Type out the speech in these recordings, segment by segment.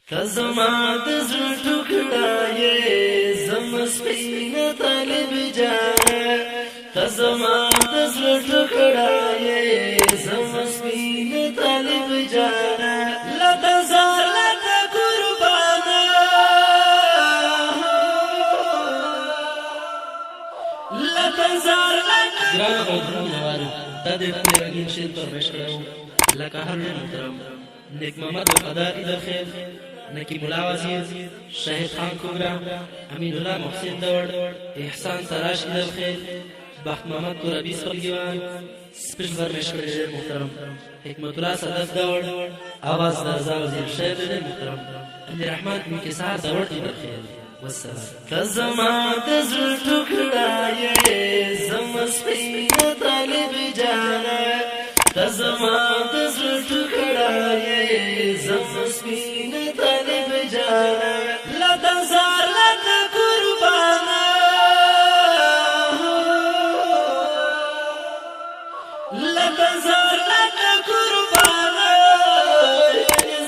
تزما د زړه ټوکړه یې زما سپینه طالب جانه تزما د زړه ټوکړه یې زما سپینه طالب جانه لته زار لته قربانه لته زار لته ګران غوږونه واره دا د رنګین شعر پر مشکړو لکه هر محترم نیک محمد وفادار عید خیر نکی ملا وزیر شهید خان کبرا امین الله محسن دور احسان تراش عید خیر بخت محمد قربی سپرگیوان سپیش فرمش کرده محترم حکمت الله صدف دور آواز درزا وزیر شهید محترم امیر رحمان انکسار دور عید خیر والسلام تزما دزر ټوکړه یې زما سپینه طالب جانه تزما دزر ټوکړه یې زما سپینه طالب جانه لته زار لته قربانه لته زار لته قربانه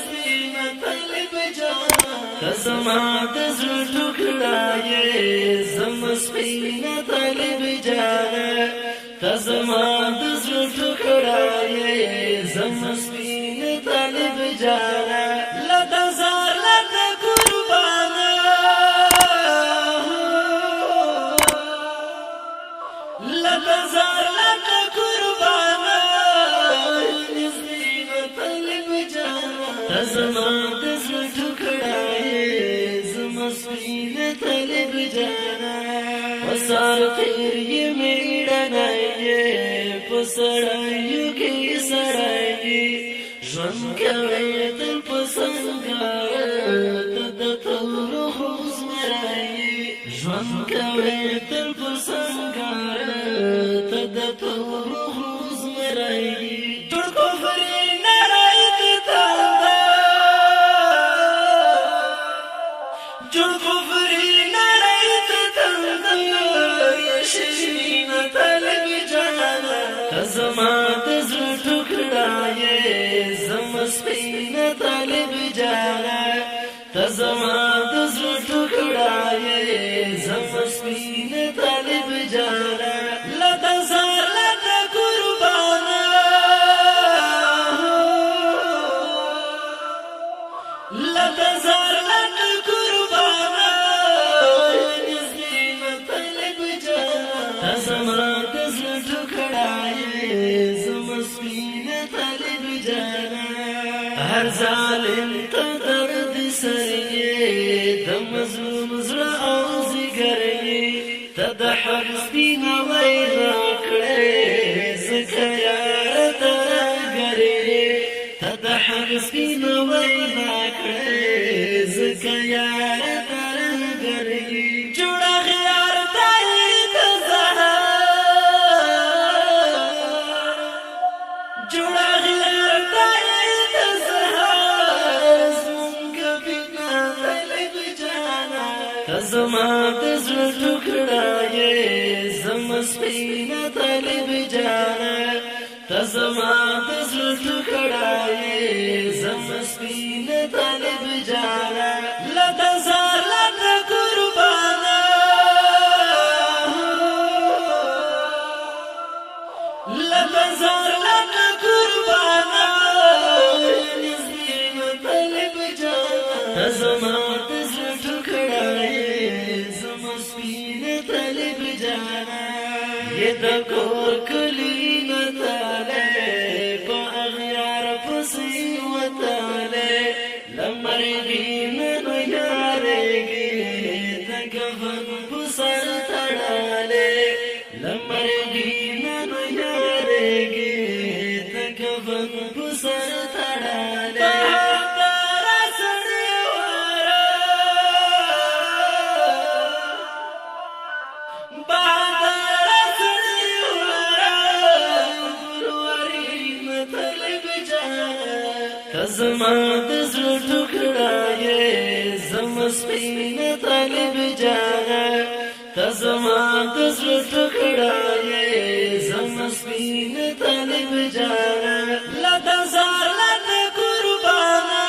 سپینه طالب جانه تزما دزر ټوکړه یې زما سپینه طالب جانه تزما دزر ټوکړه یې زما سپینه طالب جانه لته زار لته قربانه لته زار لته قربانه سپینه طالب جانه تزما دزر ټوکړه یې زما سپینه طالب جانه وسار تیر یې میړنه پسړایو کې سړایي ژوند کوي تل پسنګار ته د تورو زمرایي ژوند کوي تل پسنګار ته د تورو زمرایي ټول کفر نړۍ ته تاندا ټول کفر نړۍ ته تاندا یا شیرین طالب جانه تزما دزر ټوکړه یې زما سپینه طالب جانه تزما دزر ټوکړه یې زما سپینه طالب جانه لته زار لته قربانه لته زار لته قربانه سپینه طالب جانه تزما دزر ټوکړه هر ظالم ته درد سرې د مظلوم زړه او ځیګر یې ته د حق سپیناوی راکړې ځکه یاره ترهګر یې ته د حق سپیناوی راکړې ځکه یاره ترهګر یې جوړه غیار ته یې ته زهر جوړه غیار ته تزما دزر ټوکړه یې زما سپینه طالب جانه تزما دزر ټوکړه یې زما سپینه طالب جانه لته زار لته قربانه لته زار لته قربانه سپینه طالب جانه تزما دزر ټوکړه د کور کلی نتاله په اغیار پسې وتاله لمرګي نن یارېږي د کفن په سر تړاله لمرګي نن یارېږي د کفن په سر تړاله تزما دزر ټوکړه یې زما سپینه طالب جانه تزما دزر ټوکړه یې زما سپینه طالب جانه لته زار لته قربانه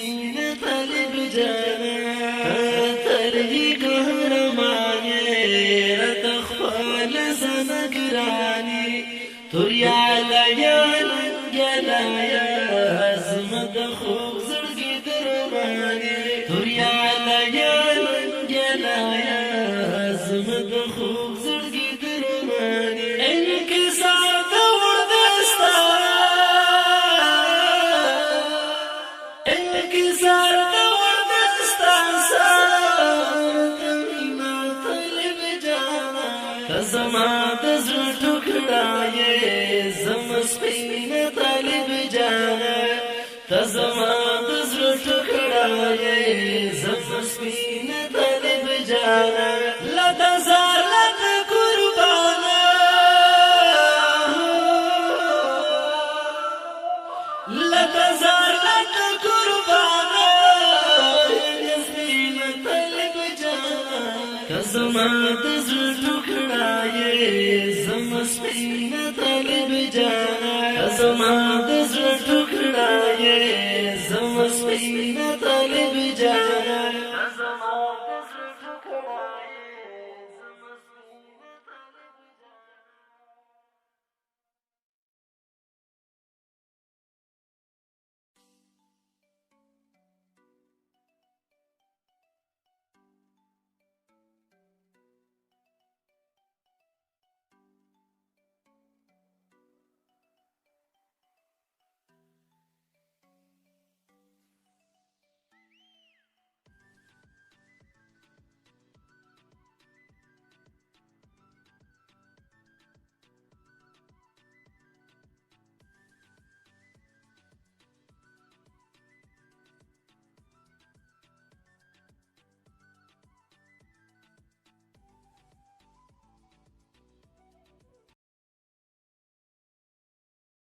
سپین طالب جانا ترهی قهرمانی رت خپل زنګرانی توریا لیان گلایا عظمت خوب زړګي درمانی توریا لیان گلایا عظمت خوب زړګي درمانی انکسار دور دستا انکسار دور دستا تمینا طالب جانا تزما دزر ټوکړه زما سپین طالب جانا تزما دزر ټوکړه زما سپین طالب جانا لدا زار لدا قربانا لدا زار لدا قربانا سپین طالب جانا تزما دزر ټوکړه زما سپین طالب جانا زما دزر ټوکړه زما سپین طالب جانا